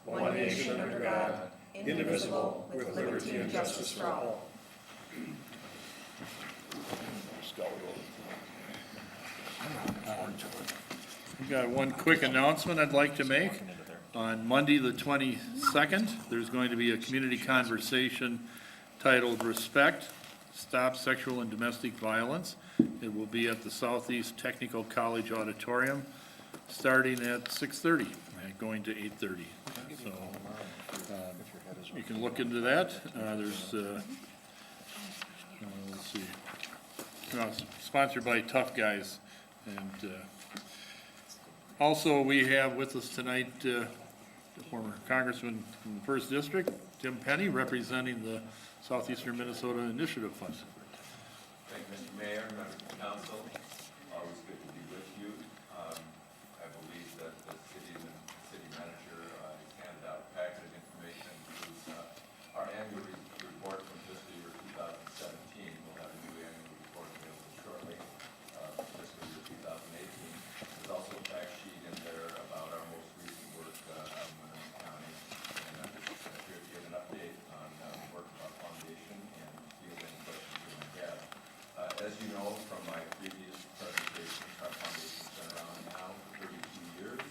one nation under God, indivisible, with liberty and justice for all. We've got one quick announcement I'd like to make. On Monday, the 22nd, there's going to be a community conversation titled Respect, Stop Sexual and Domestic Violence. It will be at the Southeast Technical College Auditorium, starting at 6:30, and going to 8:30. So you can look into that. There's, let's see, it's sponsored by Tough Guys. And also, we have with us tonight the former congressman from the 1st District, Tim Penny, representing the Southeastern Minnesota Initiative Fund. Thank you, Mr. Mayor, members of the council. Always good to be with you. I believe that the city manager has handed out a packet of information. Includes our annual report from fiscal year 2017. We'll have a new annual report available shortly for fiscal year 2018. There's also a fact sheet in there about our most recent work out in Winona County. And I'm just here to give an update on the work of our foundation and field any questions you might have. As you know from my previous presentations, our foundation's been around now for 32 years.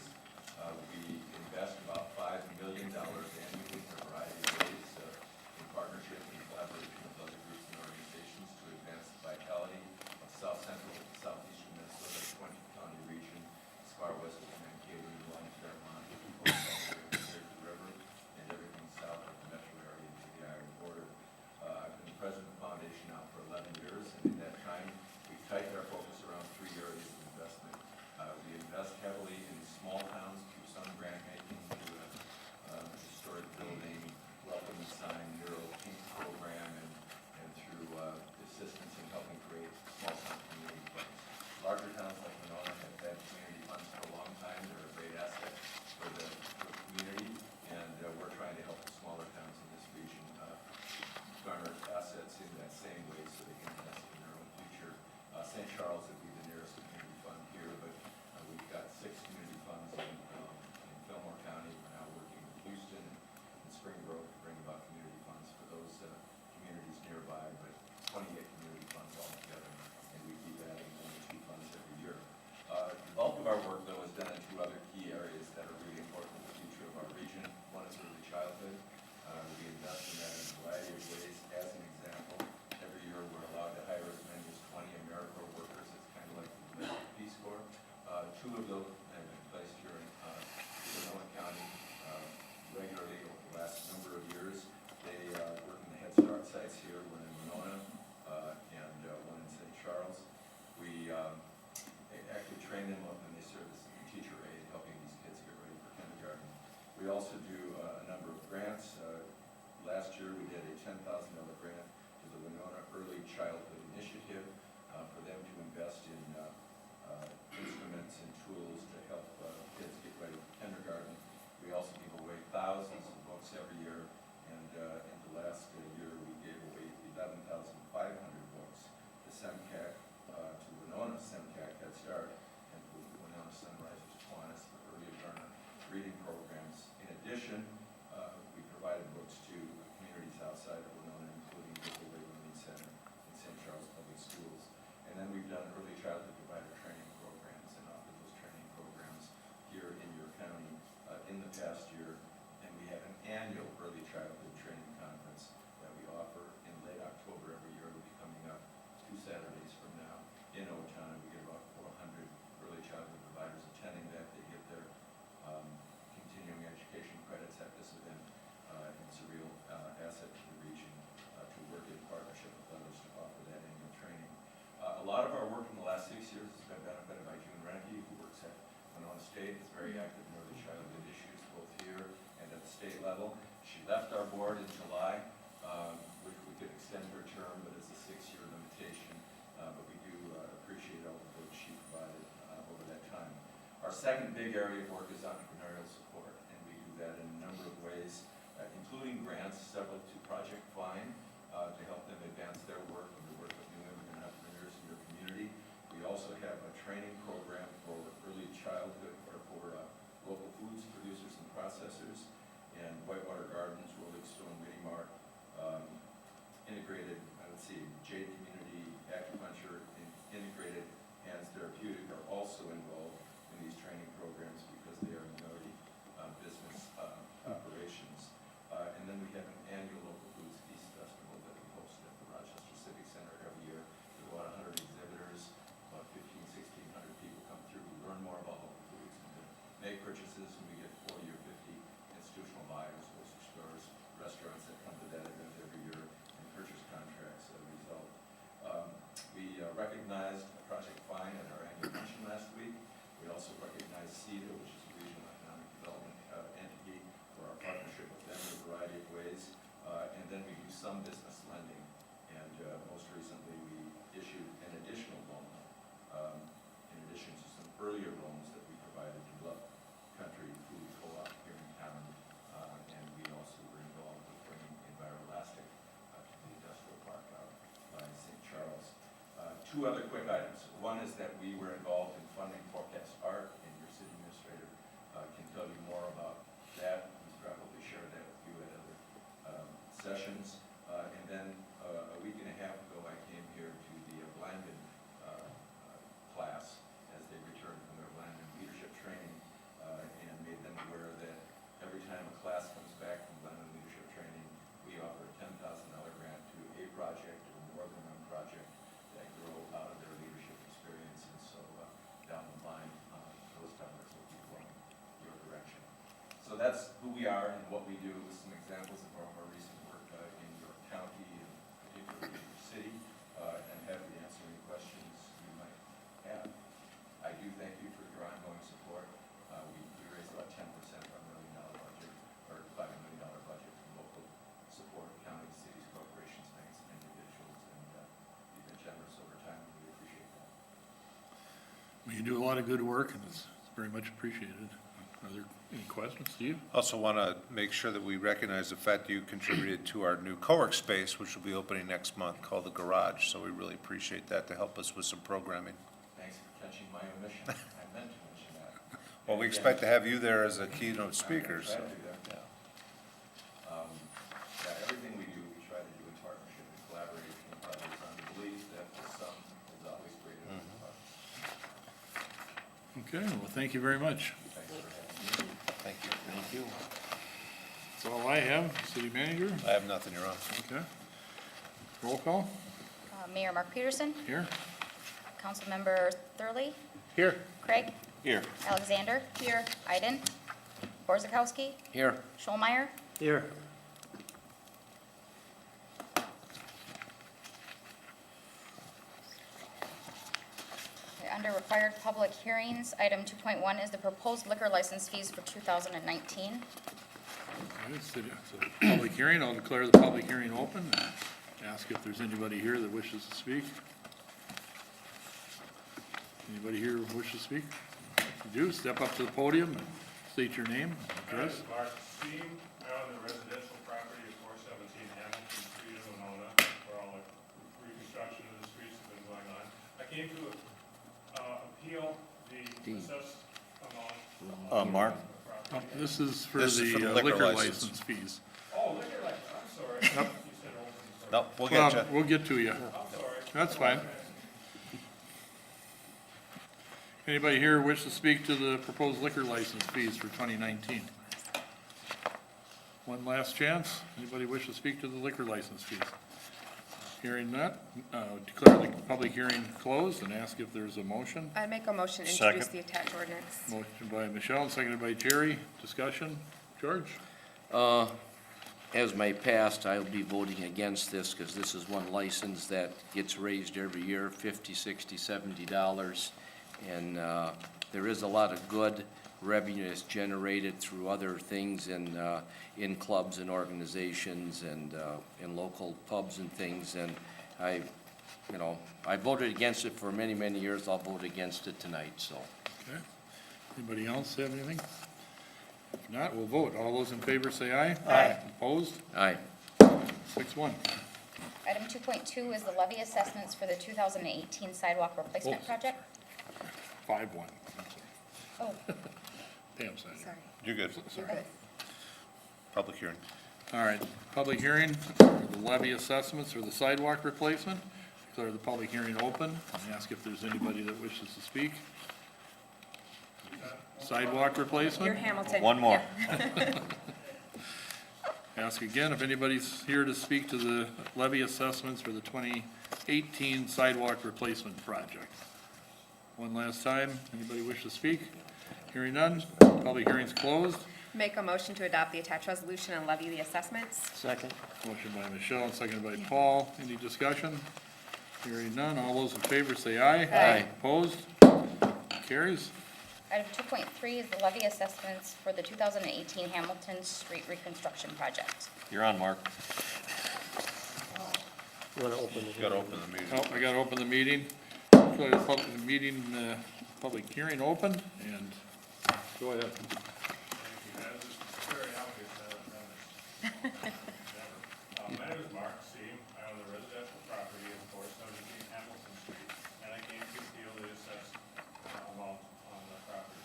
We invest about $5 million annually in a variety of ways in partnership and collaboration with other groups and organizations to advance the vitality of South Central and Southeastern Minnesota's 20 county region, as far west as Mankato, Lund, Fairmont, the river, and everything south of the metro area into the Iowa border. I've been the president of the foundation now for 11 years, and in that time, we've tightened our focus around 3 areas of investment. We invest heavily in small towns through some grant making, through a historic building, welcome sign, mural, pink program, and through assistance in helping create small town community funds. Larger towns like Winona have had community funds for a long time. They're a great asset for the community, and we're trying to help the smaller towns in this region garner assets in that same way so they can invest in their own future. St. Charles would be the nearest community fund here, but we've got 6 community funds in Fillmore County. We're now working with Houston and Spring Grove to bring about community funds for those communities nearby, but 28 community funds altogether, and we keep adding 1 or 2 funds every year. The bulk of our work, though, is done in 2 other key areas that are really important for the future of our region. One is early childhood. We invest in that in a variety of ways. As an example, every year we're allowed to hire as many as 20 AmeriCorps workers. It's kind of like the domestic Peace Corps. 2 of those have been placed here in Winona County regularly over the last number of years. They work in the Head Start sites here, one in Winona and one in St. Charles. We actually train them up and they serve as a teacher aide, helping these kids get ready for kindergarten. We also do a number of grants. Last year we did a $10,000 grant to the Winona Early Childhood Initiative for them to invest in instruments and tools to help kids get ready for kindergarten. We also give away thousands of books every year, and in the last year we gave away 11,500 books to SEMCAC, to Winona SEMCAC Head Start, and to Winona Sunrisers Kiwanis for early learner reading programs. In addition, we provided books to communities outside of Winona, including the Labor Learning Center and St. Charles Public Schools. And then we've done early childhood provider training programs and offered those training programs here in your county in the past year. And we have an annual early childhood training conference that we offer in late October every year. It'll be coming up 2 Saturdays from now in Owatonna. We get about 400 early childhood providers attending that. They get their continuing education credits at this event. It's a real asset to the region to work in partnership with others to offer that annual training. A lot of our work in the last 6 years has been benefited by June Renke, who works at Winona State. Is very active in early childhood issues, both here and at the state level. She left our board in July. We could extend her term, but it's a 6-year limitation. But we do appreciate all the work she provided over that time. Our second big area of work is entrepreneurial support, and we do that in a number of ways, including grants, several to Project Find, to help them advance their work and the work of new immigrant entrepreneurs in your community. We also have a training program for early childhood or for local foods producers and processors. Whitewater Gardens, Rolling Stone, Whittemar, integrated, let's see, Jade Community Acupuncture, and Integrated Hands Therapeutic are also involved in these training programs because they are minority business operations. And then we have an annual local foods feast festival that we host at the Rochester Civic Center every year. There are about 100 exhibitors, about 1,500 people come through, learn more about local foods, and to make purchases, and we get 40 or 50 institutional buyers, grocery stores, restaurants that come to that event every year and purchase contracts as a result. We recognized Project Fine at our annual luncheon last week. We also recognized CEDA, which is a regional economic development entity, for our partnership with them in a variety of ways. And then we do some business lending. And most recently, we issued an additional loan, in addition to some earlier loans that we provided to Bluff Country Food Co-op here in town. And we also were involved with bringing Envirolastic to the industrial park out by St. Charles. Two other quick items. One is that we were involved in funding Forecast Art, and your city administrator can tell you more about that. He's probably shared that with you at other sessions. And then a week and a half ago, I came here to the Blandon class as they returned from their Blandon leadership training, and made them aware that every time a class comes back from Blandon leadership training, we offer a $10,000 grant to a project or more than one project that grow out of their leadership experience. And so down the line, those dollars will be flowing your direction. So that's who we are and what we do, with some examples of our more recent work in York County, and particularly your city, and happy to answer any questions you might have. I do thank you for your ongoing support. We raised about 10% of our $1 million budget, or $5 million budget from local support, counties, cities, corporations, banks, and individuals, and you've been generous over time, and we appreciate that. Well, you do a lot of good work, and it's very much appreciated. Are there any questions, Steve? Also want to make sure that we recognize the fact that you contributed to our new co-work space, which will be opening next month, called the Garage. So we really appreciate that to help us with some programming. Thanks for catching my omission. I meant to mention that. Well, we expect to have you there as a keynote speaker, so. Yeah, everything we do, we try to do in partnership and collaboration with others on the belief that the sum is always greater than the part. Okay, well, thank you very much. Thanks for having me. Thank you. Thank you. That's all I have. City manager? I have nothing, Your Honor. Okay. Roll call? Mayor Mark Peterson, Here? Councilmember Thurley, Here. Craig, Here. Alexander. Here. Iden. Borzakowski. Here. Schulmeyer. Here. Okay, under required public hearings, item 2.1 is the proposed liquor license fees for 2019. Okay, so public hearing, I'll declare the public hearing open. Ask if there's anybody here that wishes to speak. Anybody here who wishes to speak? If you do, step up to the podium and state your name, My name address. is Mark Steen. I own the residential property at 417 Hamilton Street in Winona, where all the reconstruction of the streets have been going on. I came to appeal the assessed amount. Mark? Oh, This is for This is for the the liquor liquor license. license fees. Oh, liquor license, I'm sorry. You said open, sorry. No, we'll Well, get you. we'll get to you. I'm sorry. That's fine. Anybody here wish to speak to the proposed liquor license fees for 2019? One last chance. Anybody wish to speak to the liquor license fees? Hearing none, declare the public hearing closed and ask if there's a motion. I make a motion to Second. introduce the attached ordinance. Motion by Michelle, and seconded by Jerry. Discussion? George? As my past, I'll be voting against this because this is one license that gets raised every year, $50, $60, $70. And there is a lot of good revenue that's generated through other things in clubs and organizations and in local pubs and things. And I voted against it for many, many years. I'll vote against it tonight, so. Okay. Anybody else have anything? If not, we'll vote. All those in favor say aye. Aye. Opposed? Aye. 6-1. Item 2.2 is the levy assessments for the 2018 sidewalk replacement Oops. project. 5-1. Oh, Damn, sorry. Sorry, You're good. you're good. Public hearing. All right, public hearing for the levy assessments for the sidewalk replacement. Declare the public hearing open and ask if there's anybody that wishes to speak. Sidewalk replacement? You're Hamilton. One more. Yeah. Ask again if anybody's here to speak to the levy assessments for the 2018 sidewalk replacement project. One last time, anybody wish to speak? Hearing none, public hearing's closed. Make a motion to adopt the attached resolution and levy the assessments. Second. Motion by Michelle and seconded by Paul. Any discussion? Hearing none, all those in favor say aye. Aye. Opposed? Carries. Item 2.3 is the levy assessments for the 2018 Hamilton Street Reconstruction Project. You're on, Mark. You gotta open the meeting. Oh, I gotta open the meeting. Declare the public meeting, public hearing open, and go ahead. Thank you, guys. It's very obvious that I've done this. Never. My name is Mark Seam. I own the residential property at 417 Hamilton Street, and I came to appeal the assessed amount on the property.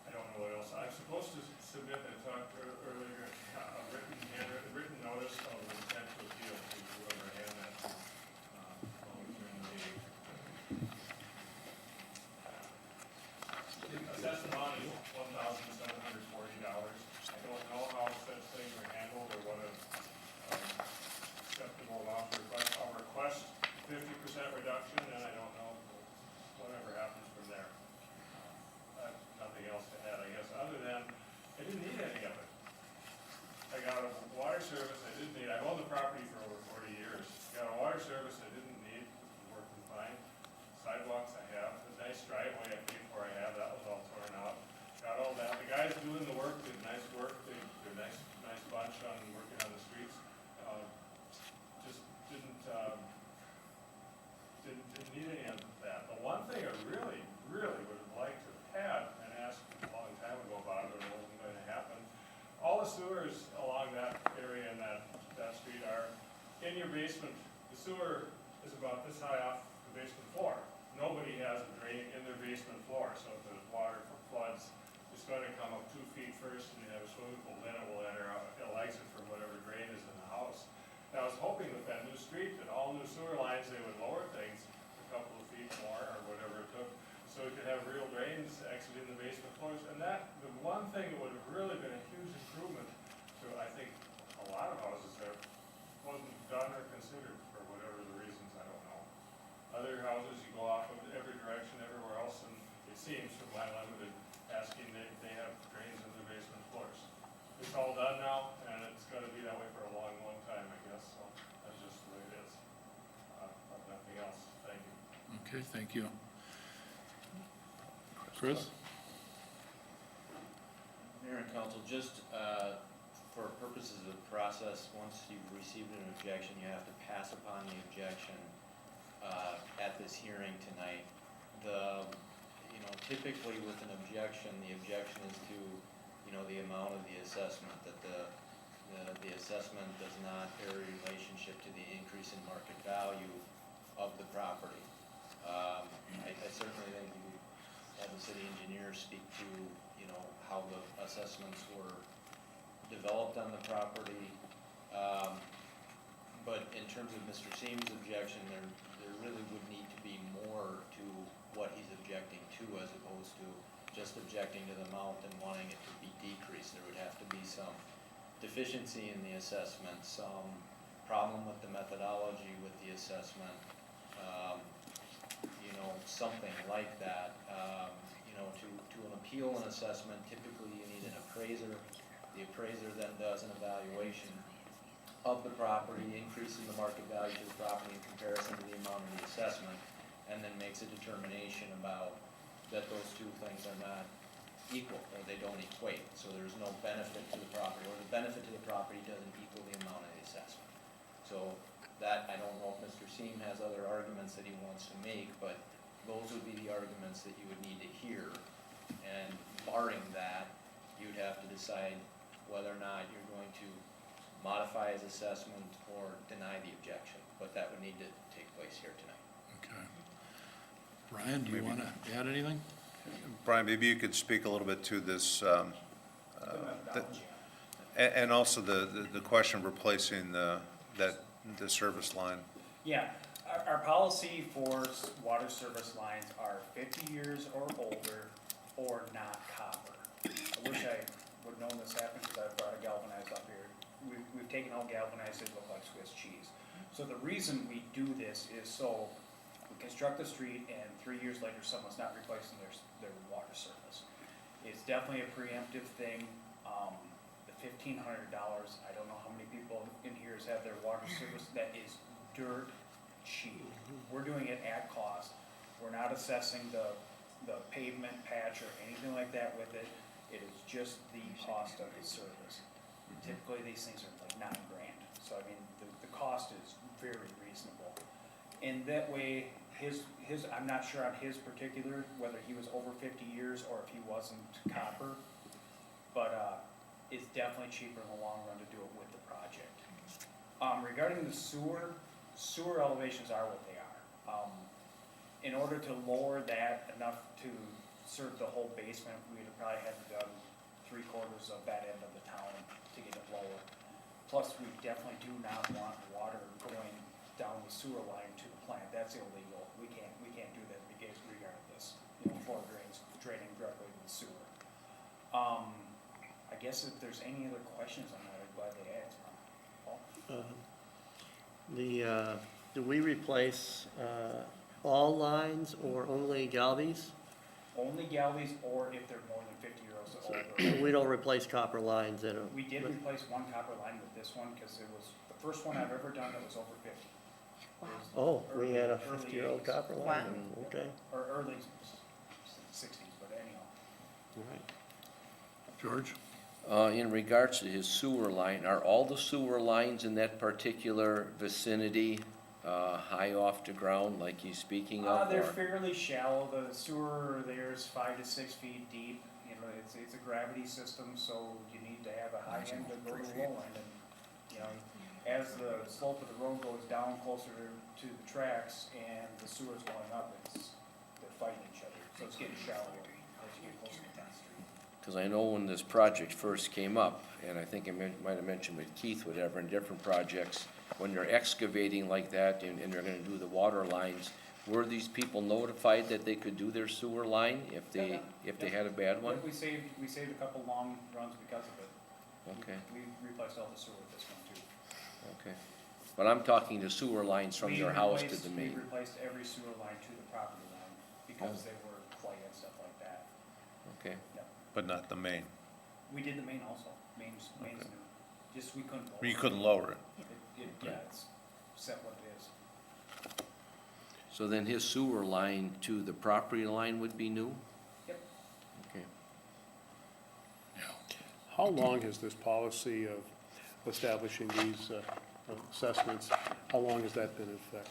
I don't know what else. I'm supposed to submit, I talked earlier, a written notice of intent to appeal to whoever had that during the meeting. Assessed amount is $1,740. I don't know how such things are handled or what a acceptable amount to request. I'll request 50% reduction, and I don't know whatever happens from there. I have nothing else to add, I guess, other than I didn't need any of it. I got a water service I didn't need. I've owned the property for over 40 years. Got a water service I didn't need, working fine. Sidewalks I have, a nice driveway I paid for I have, that was all torn out. Got all that. The guys doing the work did nice work. They're nice bunch on working on the streets. Just didn't need any of that. The one thing I really would have liked to have had and asked a long time ago about it, but it wasn't going to happen. All the sewers along that area and that street are in your basement. The sewer is about this high off the basement floor. Nobody has a drain in their basement floor, so if the water floods, it's going to come up 2 feet first, and you have a swimming pool, then it will enter out, it exit from whatever drain is in the house. And I was hoping with that new street, that all new sewer lines, they would lower things a couple of feet more, or whatever it took, so we could have real drains exiting the basement floors. And that, the one thing that would have really been a huge improvement to, I think, a lot of houses there, wasn't done or considered for whatever the reasons, I don't know. Other houses, you go off of every direction everywhere else, and it seems from my limited asking, they have drains in their basement floors. It's all done now, and it's gonna be that way for a long, long time, I guess, so that's just the way it is. Nothing else, thank you. Okay, thank you. Chris? Mayor and council, just for purposes of process, once you've received an objection, you have to pass upon the objection at this hearing tonight. Typically with an objection, the objection is to, the amount of the assessment, that the assessment does not bear a relationship to the increase in market value of the property. I certainly think you have the city engineer speak to, how the assessments were developed on the property. But in terms of Mr. Seam's objection, there really would need to be more to what he's objecting to, as opposed to just objecting to the amount and wanting it to be decreased. There would have to be some deficiency in the assessment, some problem with the methodology with the assessment, something like that. To appeal an assessment, typically you need an appraiser. The appraiser then does an evaluation of the property, increasing the market value to the property in comparison to the amount of the assessment, and then makes a determination about that those two things are not equal, or they don't equate. So there's no benefit to the property, or the benefit to the property doesn't equal the amount of the assessment. So that, I don't know if Mr. Seam has other arguments that he wants to make, but those would be the arguments that you would need to hear. And barring that, you'd have to decide whether or not you're going to modify his assessment or deny the objection. But that would need to take place here tonight. Okay. Brian, do you want to add anything? Brian, maybe you could speak a little bit to this technology. And also the question of replacing the service line. Yeah, our policy for water service lines are 50 years or older or not copper. I wish I would've known this happened because I brought a galvanized up here. We've taken out galvanized, they look like Swiss cheese. So the reason we do this is so we construct the street and 3 years later, someone's not replacing their water service. It's definitely a preemptive thing. The $1,500, I don't know how many people in here have their water service, that is dirt cheap. We're doing it at cost. We're not assessing the pavement patch or anything like that with it. It is just the cost of the service. Typically, these things are like $9 grand. So I mean, the cost is very reasonable. And that way, I'm not sure on his particular, whether he was over 50 years or if he wasn't copper, but it's definitely cheaper in the long run to do it with the project. Regarding the sewer elevations are what they are. In order to lower that enough to serve the whole basement, we'd have probably had to done 3/4 of that end of the town to get it lower. Plus, we definitely do not want water going down the sewer line to the plant. That's illegal. We can't do that because regardless, floor drains draining directly to the sewer. I guess if there's any other questions on that, I'd gladly answer them. Paul? Do we replace all lines or only galvies? Only galleys, or if they're more than 50 years old. We don't replace copper lines that are. We did replace one copper line with this one, because it was the first one I've ever done that was over 50. It was Oh, we had a early 50-year-old 80s. copper line, okay, Or early 60s, but anyhow. all right. George? In regards to his sewer line, are all the sewer lines in that particular vicinity high off the ground like he's speaking of? They're or- fairly shallow. The sewer there's 5 to 6 feet deep. It's a gravity system, so you need to have a high end to go to the low end. And, as the slope of the road goes down closer to the tracks and the sewer's going up, they're fighting each other. So it's getting shallower as you get closer to 10th Street. Because I know when this project first came up, and I think I might have mentioned with Keith, whatever, in different projects, when they're excavating like that and they're gonna do the water lines, were these people notified that they could do their sewer line if they had a bad one? We saved a couple long runs because of it. Okay, We replaced all the sewer with this one too. okay. But I'm talking the sewer lines from their house to the We main. replaced every sewer line to the property line because they were clay and stuff like that. Okay, But not the main. We did the main also. Main's new. Just we couldn't. You couldn't lower it. It's set what it is. so then his sewer line to the property line would be new? Yep. Okay. How long has this policy of establishing these assessments, how long has that been in effect?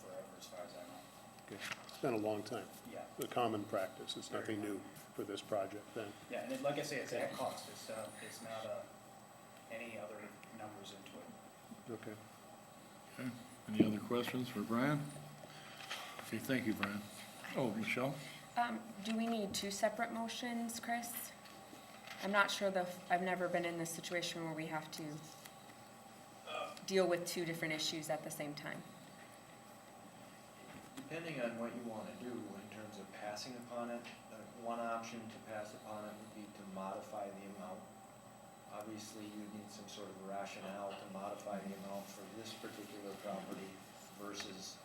Forever, as far as I know. Okay. It's been a long time. Yeah. The common practice, it's nothing new for this project then. Yeah, and like I say, it's at cost. It's not any other numbers into it. Okay. Okay. Any other questions for Brian? Okay, thank you, Brian. Oh, Michelle? Do we need two separate motions, Chris? I'm not sure I've never been in this situation where we have to deal with two different issues at the same time. Depending on what you want to do in terms of passing upon it, one option to pass upon it would be to modify the amount. Obviously, you need some sort of rationale to modify the amount for this particular property versus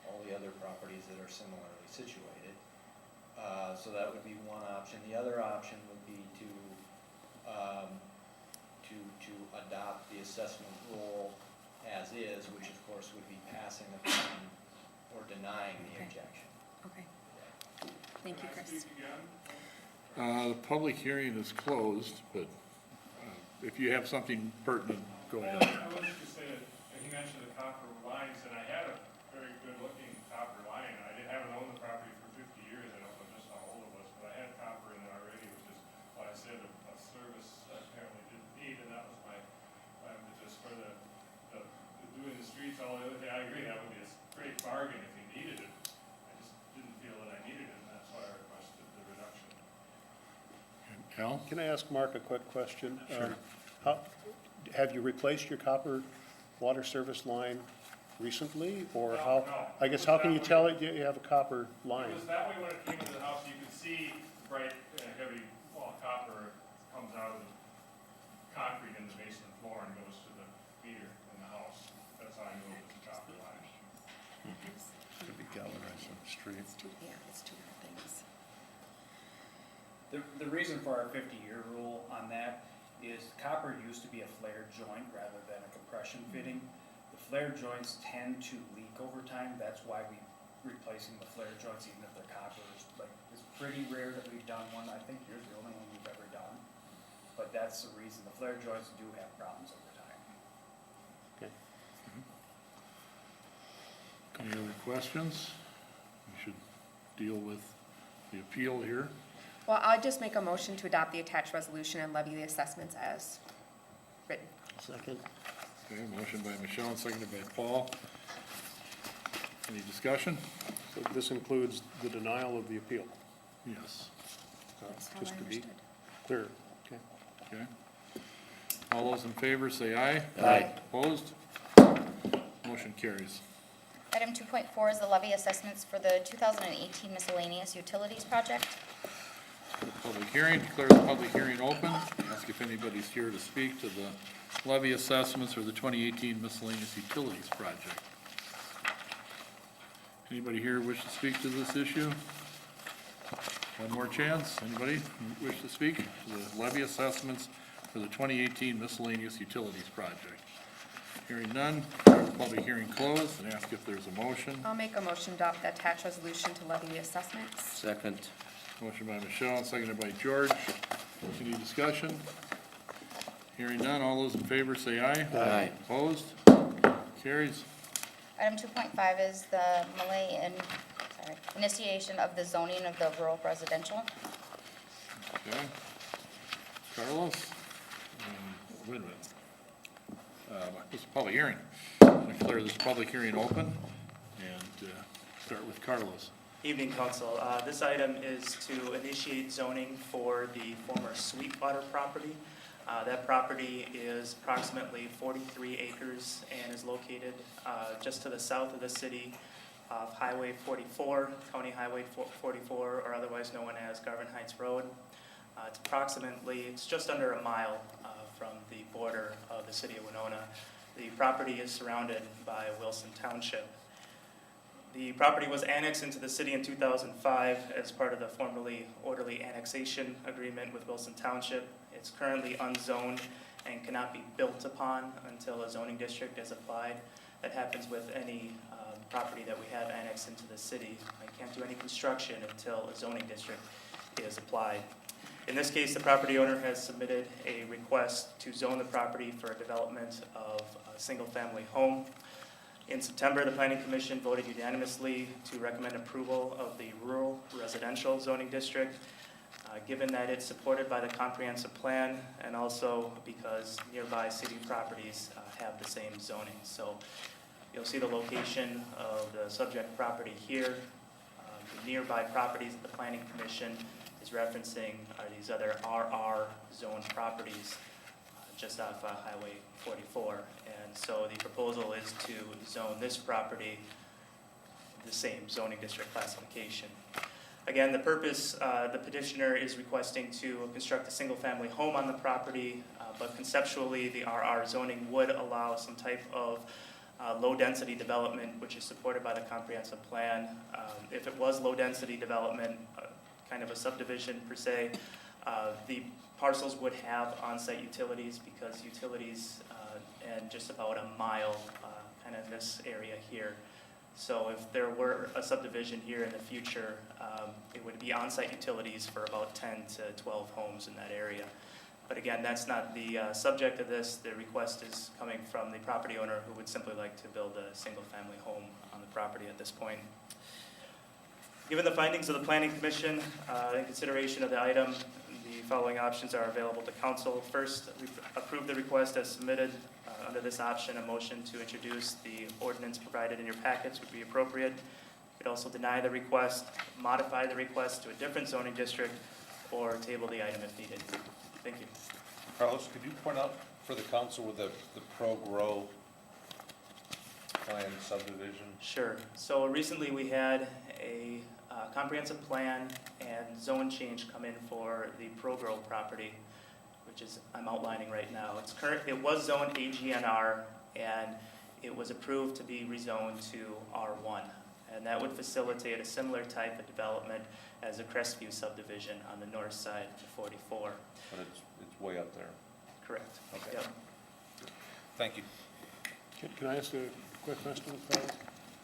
all the other properties that are similarly situated. So that would be one option. The other option would be to adopt the assessment rule as is, which of course would be passing upon or denying the Okay. objection. Okay. Thank you, Can I Chris. speak again? The public hearing is closed, but if you have something pertinent, go Well, ahead. I wanted to say that he mentioned the copper lines, and I had a very good-looking copper line. I haven't owned the property for 50 years. I don't know just how old it was, but I had copper in there already, which is why I said a service I apparently didn't need, and that was my just for the doing the streets, all the other thing. I agree, that would be a great bargain if you needed it. I just didn't feel that I needed it, and that's why I requested the reduction. Al? Can I ask Mark a quick question? Sure. How, have you replaced your copper water service line recently, or No, how? no. I guess, how can you tell it you have a copper line? It was that way when it came into the house, you could see bright, heavy, well, copper comes out of the concrete in the basement floor and goes to the meter in the house. That's how I knew it was a copper line. Could be galvanized on the street. It's two different things. The reason for our 50-year rule on that is copper used to be a flared joint rather than a compression fitting. The flared joints tend to leak over time, that's why we replacing the flared joints even if they're copper. Like, it's pretty rare that we've done one, I think you're the only one we've ever done. But that's the reason, the flared joints do have problems over time. Okay. Any other questions? We should deal with the appeal here. Well, I'll just make a motion to adopt the attached resolution and levy the assessments as written. Second. Okay, motion by Michelle and seconded by Paul. Any discussion? So this includes the denial of the appeal, Yes. That's how I just to be understood. clear. Okay. Okay. All those in favor say aye. Aye. Opposed? Motion carries. Item 2.4 is the levy assessments for the 2018 miscellaneous utilities project. Public hearing, declare the public hearing open. Ask if anybody's here to speak to the levy assessments for the 2018 miscellaneous utilities project. Anybody here wish to speak to this issue? One more chance. Anybody wish to speak to the levy assessments for the 2018 miscellaneous utilities project? Hearing none, declare the public hearing closed and ask if there's a motion. I'll make a motion to adopt the attached resolution to levy the assessments. Second. Motion by Michelle, and seconded by George. Any discussion? Hearing none, all those in favor say aye. Aye. Opposed? Carries. Item 2.5 is the initiation of the zoning of the rural residential. Okay. Carlos? Wait a minute. This is a public hearing. I declare this public hearing open and start with Carlos. Evening, Council. This item is to initiate zoning for the former Sweetwater property. That property is approximately 43 acres and is located just to the south of the city of Highway 44, County Highway 44, or otherwise known as Garvin Heights Road. It's just under a mile from the border of the city of Winona. The property is surrounded by Wilson Township. The property was annexed into the city in 2005 as part of the formerly orderly annexation agreement with Wilson Township. It's currently unzoned and cannot be built upon until a zoning district is applied. That happens with any property that we have annexed into the city. I can't do any construction until a zoning district is applied. In this case, the property owner has submitted a request to zone the property for a development of a single-family home. In September, the Planning Commission voted unanimously to recommend approval of the rural residential zoning district, given that it's supported by the comprehensive plan and also because nearby city properties have the same zoning. So you'll see the location of the subject property here. The nearby properties that the Planning Commission is referencing are these other RR zone properties just off Highway 44. And so the proposal is to zone this property the same zoning district classification. Again, the purpose, the petitioner is requesting to construct a single-family home on the property, but conceptually, the RR zoning would allow some type of low-density development, which is supported by the comprehensive plan. If it was low-density development, kind of a subdivision per se, the parcels would have on-site utilities because utilities and just about a mile kind of in this area here. So if there were a subdivision here in the future, it would be on-site utilities for about 10 to 12 homes in that area. But again, that's not the subject of this. The request is coming from the property owner who would simply like to build a single-family home on the property at this point. Given the findings of the Planning Commission, in consideration of the item, the following options are available to Council. First, we approve the request as submitted. Under this option, a motion to introduce the ordinance provided in your packets would be appropriate. You could also deny the request, modify the request to a different zoning district, or table the item if needed. Thank you. Carlos, could you point out for the council with the pro-grow plan subdivision? Sure. So recently we had a comprehensive plan and zone change come in for the ProGrow property, which is, I'm outlining right now. It was zoned AGNR, and it was approved to be rezoned to R1. And that would facilitate a similar type of development as the Crestview subdivision on the north side of 44. But it's way up there. Correct. Okay. Yep. Thank you. Can I ask a quick question,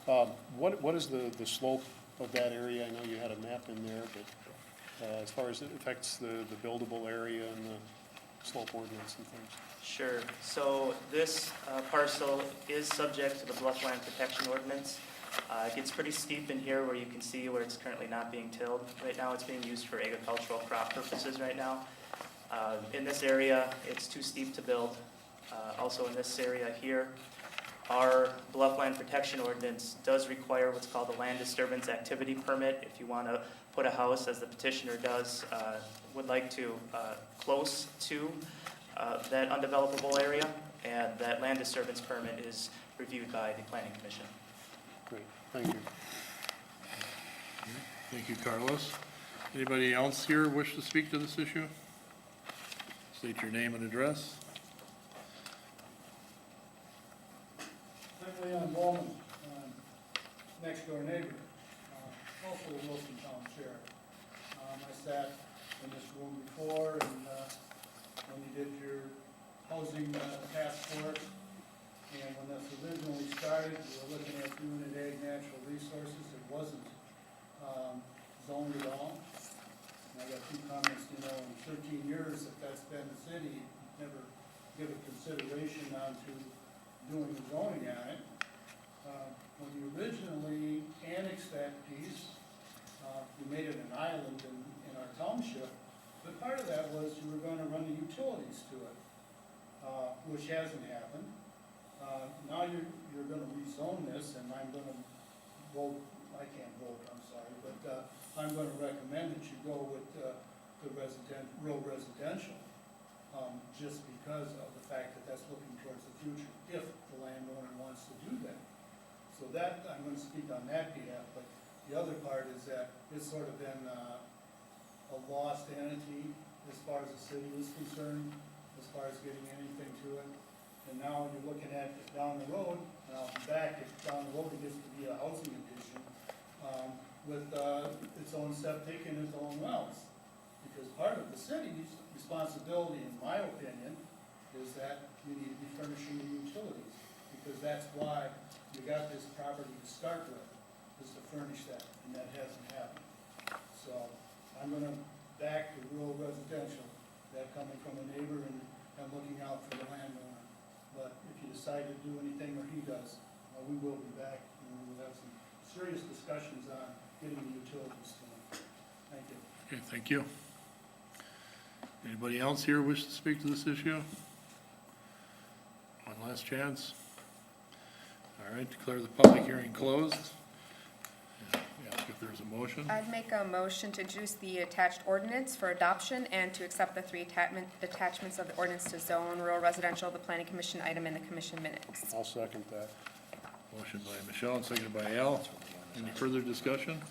Carlos? What is the slope of that area? I know you had a map in there, but as far as it affects the buildable area and the slope ordinance and things. Sure. So this parcel is subject to the bluffland protection ordinance. It gets pretty steep in here where you can see where it's currently not being tilled. Right now it's being used for agricultural crop purposes right now. In this area, it's too steep to build. Also in this area here, our bluffland protection ordinance does require what's called a land disturbance activity permit. If you want to put a house, as the petitioner does, would like to close to that undevelopable area, and that land disturbance permit is reviewed by the Planning Commission. Great, thank you. Thank you, Carlos. Anybody else here wish to speak to this issue? State your name and address. I'm Leon Bowman, next door neighbor, also a Wilson Town Sheriff. I sat in this room before, and when you did your housing task force, and when this originally started, we were looking at unit A natural resources. It wasn't zoned at all. And I got two comments, in 13 years, if that's been the city, never give a consideration onto doing the zoning on it. When you originally annexed that piece, you made it an island in our township, but part of that was you were gonna run the utilities to it, which hasn't happened. Now you're gonna rezone this, and I'm gonna vote, I can't vote, I'm sorry, but I'm gonna recommend that you go with the rural residential, just because of the fact that that's looking towards the future, if the landowner wants to do that. So that, I'm gonna speak on that behalf, but the other part is that it's sort of been a lost entity as far as the city is concerned, as far as getting anything to it. And now you're looking at it down the road, and I'll be back, if down the road it gets to be a housing addition, with its own septic and its own wells. Because part of the city's responsibility, in my opinion, is that you need to be furnishing the utilities, because that's why you got this property to start with, is to furnish that, and that hasn't happened. So I'm gonna back the rural residential, that coming from a neighbor and looking out for the landowner. But if you decide to do anything, or he does, we will be back, and we'll have some serious discussions on getting the utilities to them. Thank you. Okay, thank you. Anybody else here wish to speak to this issue? One last chance. All right, declare the public hearing closed. Ask if there's a motion. I'd make a motion to introduce the attached ordinance for adoption and to accept the three attachments of the ordinance to zone rural residential, the planning commission item in the commission minutes. I'll second that. Motion by Michelle and seconded by Al. Any further discussion?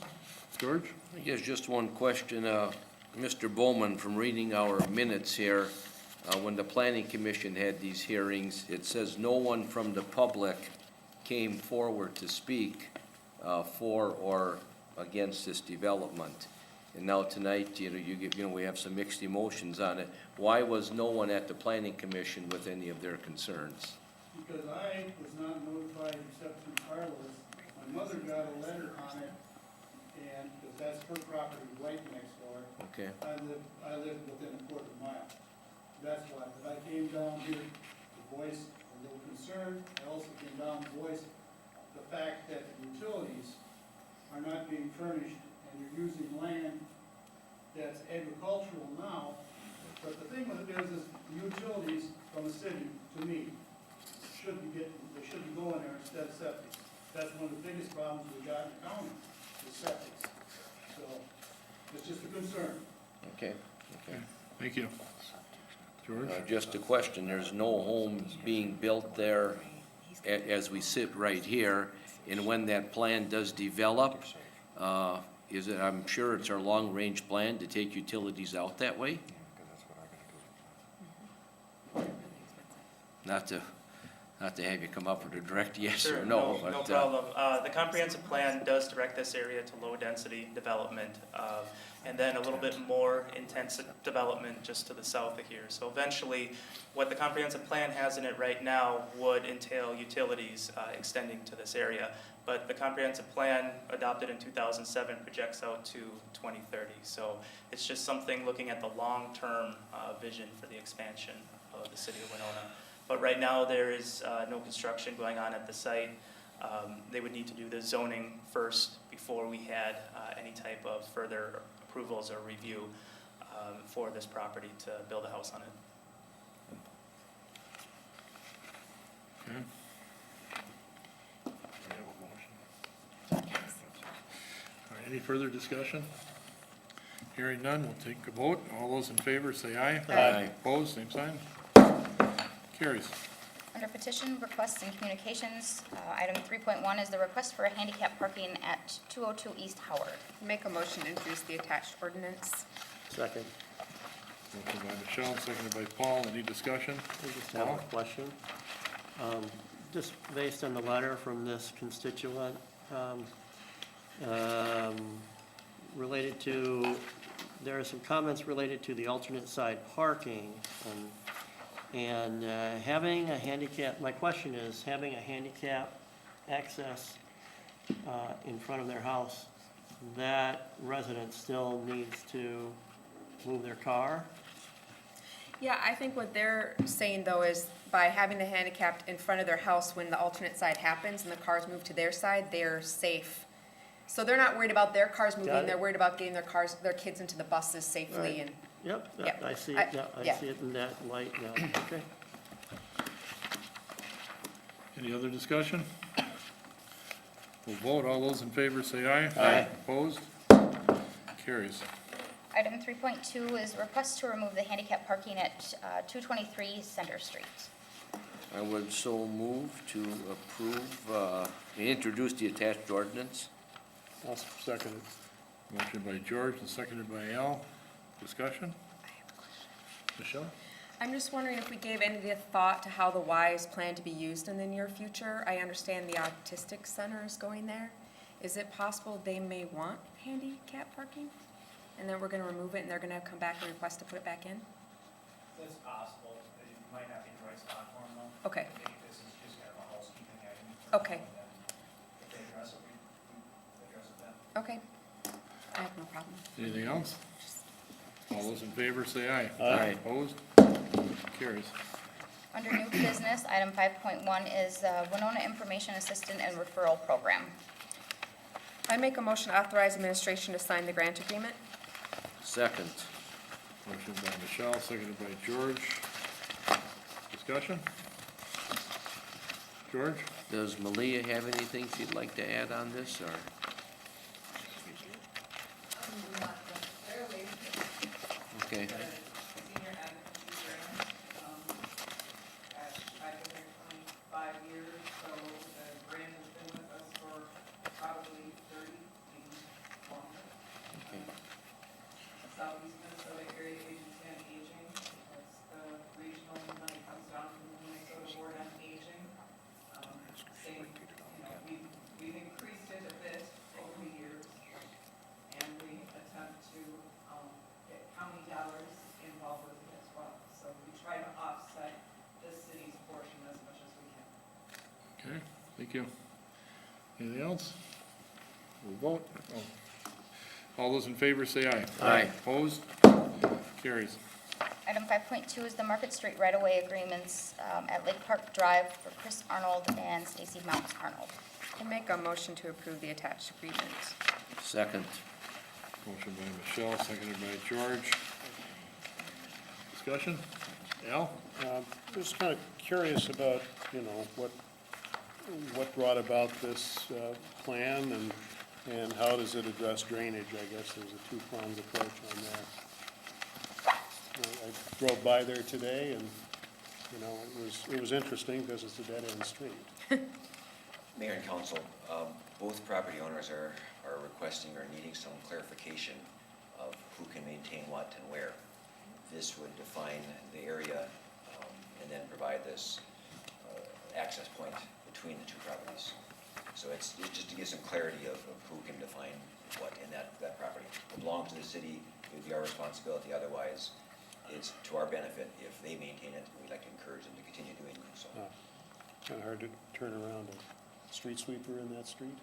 George? Yes, just one question. Mr. Bowman, from reading our minutes here, when the planning commission had these hearings, it says no one from the public came forward to speak for or against this development. And now tonight, we have some mixed emotions on it. Why was no one at the planning commission with any of their concerns? Because I was not notified except through Carlos. My mother got a letter on it, and, because that's her property right next door. Okay. I live within a quarter mile. That's why, but I came down here to voice a little concern. I also came down to voice the fact that the utilities are not being furnished, and you're using land that's agricultural now. But the thing with it is the utilities from the city, to me, they should be going there instead of septic. That's one of the biggest problems we got in the county, is septic. So, it's just a concern. Okay, okay. Thank you. George? Just a question, there's no homes being built there as we sit right here, and when that plan does develop, is it, I'm sure it's our long-range plan to take utilities out that way? Not to have you come up with a direct yes Sure, or no, no but, problem. The comprehensive plan does direct this area to low-density development, and then a little bit more intensive development just to the south of here. So eventually, what the comprehensive plan has in it right now would entail utilities extending to this area. But the comprehensive plan adopted in 2007 projects out to 2030. So it's just something looking at the long-term vision for the expansion of the city of Winona. But right now, there is no construction going on at the site. They would need to do the zoning first before we had any type of further approvals or review for this property to build a house on it. Okay. All right, any further discussion? Hearing none, we'll take a vote. All those in favor say aye. Aye. Opposed, same sign. Carries. Under petition, requests, and communications, item 3.1 is the request for a handicap parking at 202 East Howard. Make a motion to introduce the attached ordinance. Second. Motion by Michelle, seconded by Paul. Any discussion? I just have a question. Just based on the letter from this constituent, related to, there are some comments related to the alternate side parking, and having a handicap, my question is, having a handicap access in front of their house, that resident still needs to move their car? Yeah, I think what they're saying though is by having the handicapped in front of their house when the alternate side happens and the cars move to their side, they're safe. So they're not worried about their cars moving, Got it. they're worried about getting their kids into the buses safely Right. and, Yep, Yep. I see I- it, I yeah. see it in that light now, okay. Any other discussion? We'll vote. All those in favor say aye. Aye. Opposed? Carries. Item 3.2 is request to remove the handicap parking at 223 Center Street. I would so move to approve, introduce the attached ordinance. I'll second it. Motion by George and seconded by Al. Discussion? Michelle? I'm just wondering if we gave any thought to how the Y is planned to be used in the near future. I understand the autistic center is going there. Is it possible they may want handicap parking? And then we're gonna remove it and they're gonna come back and request to put it back in? It's possible, that you might not be the right spot for them though. Okay, I think this is just kind of a housekeeping item. Okay. And then if they address it, we address it then. okay. I have no problem. Anything else? All those in favor say aye. Aye. Opposed? Carries. Under new business, item 5.1 is Winona Information Assistant and Referral Program. I make a motion to authorize administration to sign the grant agreement. Second. Motion by Michelle, seconded by George. Discussion? George? Does Malia have anything she'd like to add on this, or? Okay. Senior advocacy grant. I've been here 25 years, so the grant has been with us for probably 30, maybe longer. Okay. Southeast Minnesota Area Agency on Aging, that's the regional money comes down from the Minnesota Board on Aging. Same, we've increased it a bit over the years, and we attempt to get county dollars involved with it as well. So we try to offset the city's portion as much as we can. Okay, thank you. Anything else? We'll vote. All those in favor say aye. Aye. Opposed? Carries. Item 5.2 is the Market Street right-of-way agreements at Lake Park Drive for Chris Arnold and Stacy Mounts Arnold. I make a motion to approve the attached agreement. Second. Motion by Michelle, seconded by George. Discussion? Al? Just kind of curious about, what brought about this plan and how does it address drainage? I guess there's a two-pronged approach on that. I drove by there today and, you know, it was interesting because it's a dead-end street. Mayor and council, both property owners are requesting or needing some clarification of who can maintain what and where. This would define the area and then provide this access point between the two properties. So it's just to give some clarity of who can define what in that property. It belongs to the city, it would be our responsibility, otherwise it's to our benefit if they maintain it, and we'd like to encourage them to continue doing so. Kind of hard to turn around a street sweeper in that street,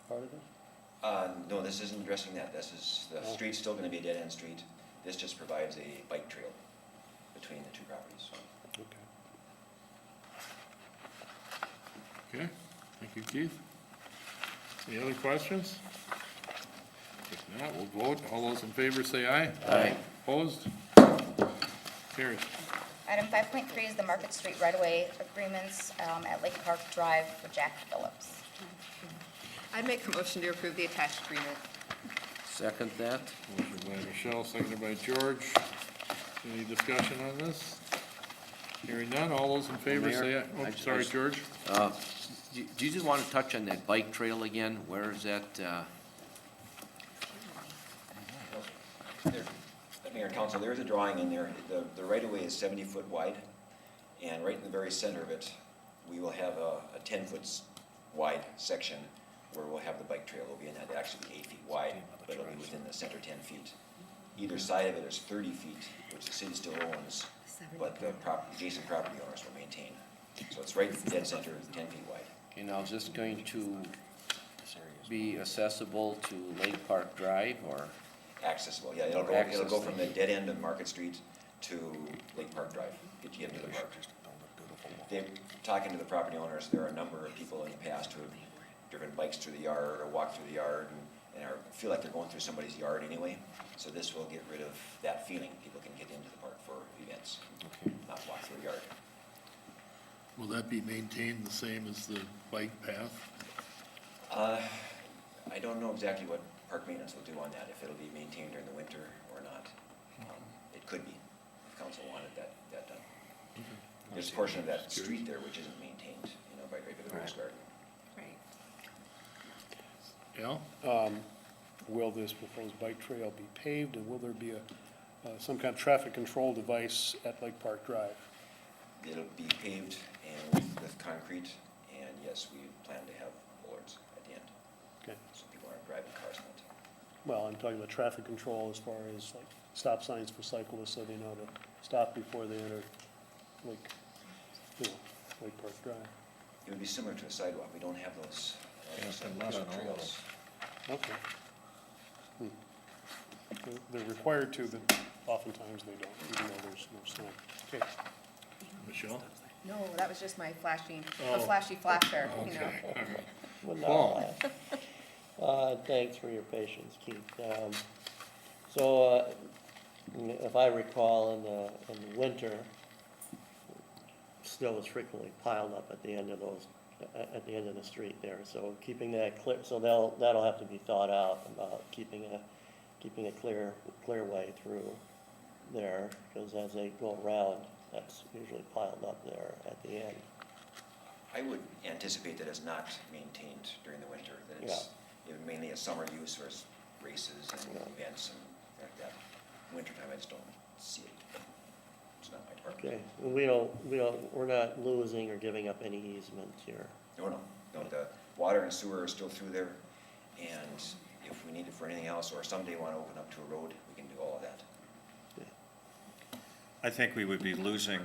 part of it? No, this isn't addressing that. This is, the street's still gonna be a dead-end street. This just provides a bike trail between the two properties. Okay. Okay, thank you, Keith. Any other questions? If not, we'll vote. All those in favor say aye. Aye. Opposed? Carries. Item 5.3 is the Market Street right-of-way agreements at Lake Park Drive for Jack Phillips. I'd make a motion to approve the attached agreement. Second that? Motion by Michelle, seconded by George. Any discussion on this? Hearing none, all those in favor say Mayor, aye. I Oh, just- sorry, George. Do you just want to touch on that bike trail again? Where is that? Mayor and council, there is a drawing in there. The right-of-way is 70-foot wide, and right in the very center of it, we will have a 10-foot wide section where we'll have the bike trail. It'll be in that, actually 8 feet wide, but it'll be within the center 10 feet. Either side of it is 30 feet, which the city still owns, but the adjacent property owners will maintain. So it's right dead center, 10 feet wide. Okay, now is this going to be accessible to Lake Park Drive or? Accessible, yeah, it'll go from the dead end of Market Street to Lake Park Drive, get you into the park. They're talking to the property owners, there are a number of people in the past who have driven bikes through the yard or walked through the yard and feel like they're going through somebody's yard anyway. So this will get rid of that feeling. People can get into the park for events, not walk through a yard. Will that be maintained the same as the bike path? I don't know exactly what park maintenance will do on that, if it'll be maintained during the winter or not. It could be, if council wanted that done. There's a portion of that street there which isn't maintained, by the Rose Garden. Yeah? Will this proposed bike trail be paved, and will there be some kind of traffic control device at Lake Park Drive? It'll be paved and with concrete, and yes, we plan to have bollards at the end, Okay. so people aren't driving cars on it. Well, I'm talking about traffic control as far as like stop signs for cyclists so they know to stop before they enter Lake Park Drive. It would be similar to a sidewalk. We don't have those trails. Okay. They're required to, but oftentimes they don't, even though there's no sign. Okay. Michelle? No, that was just my flashy Oh. flasher, you know. Okay, all right. Well, no, thanks for your patience, Keith. So, if I recall, in the winter, snow is frequently piled up at the end of the street there. So keeping that clear, so that'll have to be thought out about keeping a clear way through there, because as they go around, that's usually piled up there at the end. I would anticipate that it's not maintained during the winter, that it's mainly a summer use for races and events and like that. Wintertime, I just don't see it. It's not my part. Okay, we're not losing or giving up any easement here. No, the water and sewer are still through there, and if we need it for anything else, or someday want to open up to a road, we can do all of that. I think we would be losing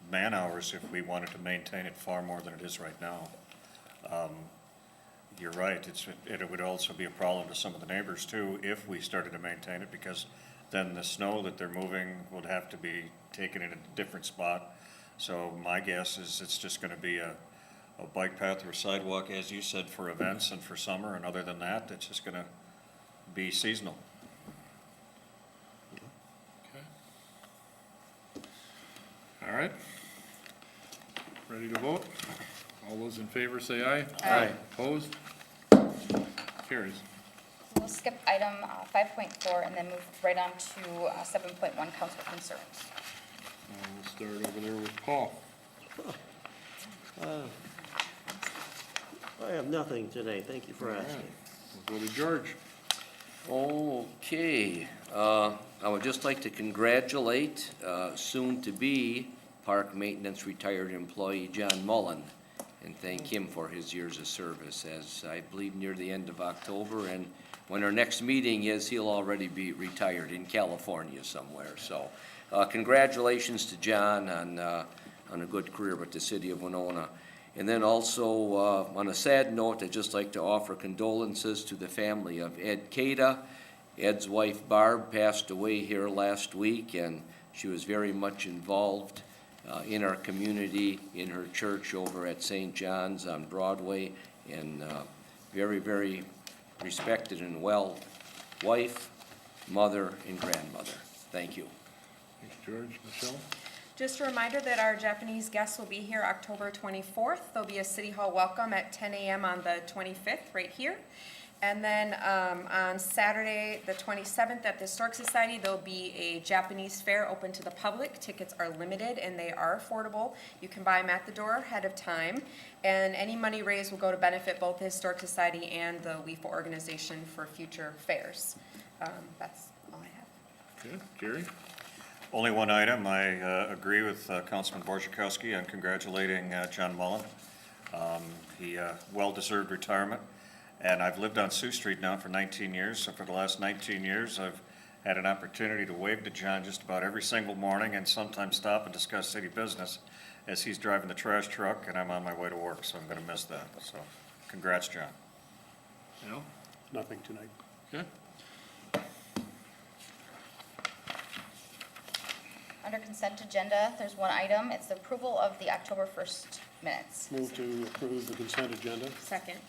man-hours if we wanted to maintain it far more than it is right now. You're right, it would also be a problem to some of the neighbors too, if we started to maintain it, because then the snow that they're moving would have to be taken in a different spot. So my guess is it's just gonna be a bike path or sidewalk, as you said, for events and for summer, and other than that, it's just gonna be seasonal. All right. Ready to vote? All those in favor say aye. Aye. Opposed? Carries. We'll skip item 5.4 and then move right on to 7.1, council concerns. We'll start over there with Paul. I have nothing today, thank you for All right. asking. We'll go to George. Okay, I would just like to congratulate soon-to-be park maintenance retired employee John Mullen and thank him for his years of service, as I believe near the end of October, and when our next meeting is, he'll already be retired in California somewhere. So congratulations to John on a good career with the city of Winona. And then also, on a sad note, I'd just like to offer condolences to the family of Ed Cada. Ed's wife Barb passed away here last week, and she was very much involved in our community, in her church over at St. John's on Broadway, and very, very respected and well wife, mother, and grandmother. Thank you. Thanks, George. Michelle? Just a reminder that our Japanese guests will be here October 24th. There'll be a City Hall welcome at 10 a.m. on the 25th, right here. And then on Saturday, the 27th, at the Historic Society, there'll be a Japanese fair open to the public. Tickets are limited and they are affordable. You can buy them at the door ahead of time. And any money raised will go to benefit both the Historic Society and the WIFA organization for future fairs. That's all I have. Okay, Jerry? Only one item. I agree with Councilman Borzakowski on congratulating John Mullen. He well-deserved retirement. And I've lived on Sioux Street now for 19 years, so for the last 19 years, I've had an opportunity to wave to John just about every single morning and sometimes stop and discuss city business as he's driving the trash truck and I'm on my way to work, so I'm gonna miss that. So, congrats, John. Al? Nothing tonight. Okay. Under consent agenda, there's one item. It's the approval of the October 1st minutes. Move to approve the consent agenda. Second.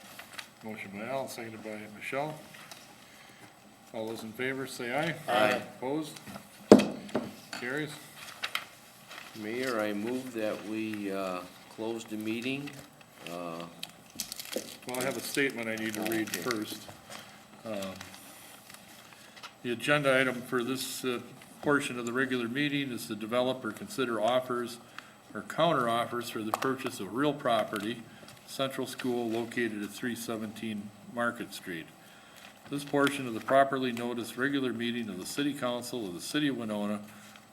Motion by Al, seconded by Michelle. All those in favor, say aye. Aye. Opposed? Carries. Mayor, I move that we close the meeting. Well, I have a statement I need to read Okay. first. The agenda item for this portion of the regular meeting is to develop or consider offers or counter offers for the purchase of real property, Central School located at 317 Market Street. This portion of the properly noticed regular meeting of the City Council of the City of Winona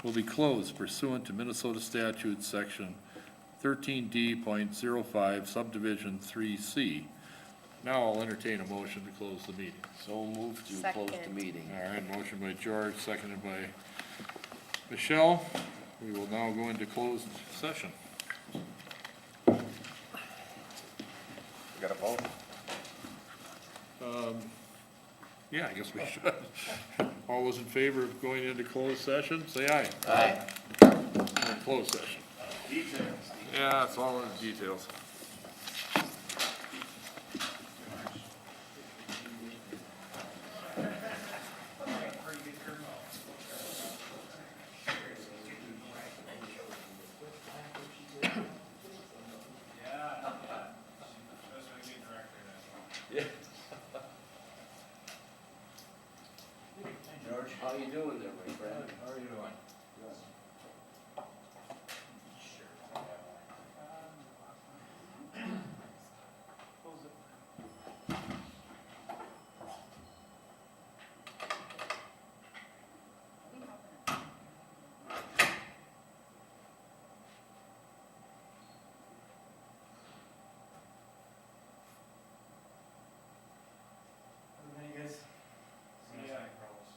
will be closed pursuant to Minnesota Statute Section 13D.05 Subdivision 3C. Now I'll entertain a motion to close the meeting. So moved to close the Second. meeting. All right, motion by George, seconded by Michelle. We will now go into closed session. We got a vote? Yeah, I guess we should. All those in favor of going into closed session, say aye. Aye. We're in closed session. Yeah, it's all in the details. George, how you doing there, my friend? How are you doing? Hey, guys. Nice, Carlos.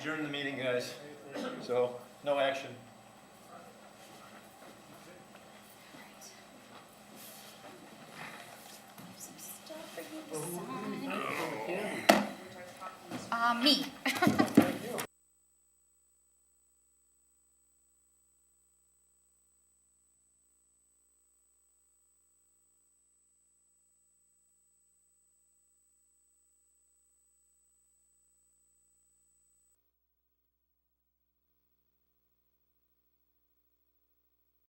adjourn the meeting, guys. So, no action. Some stuff for you to sign. Me.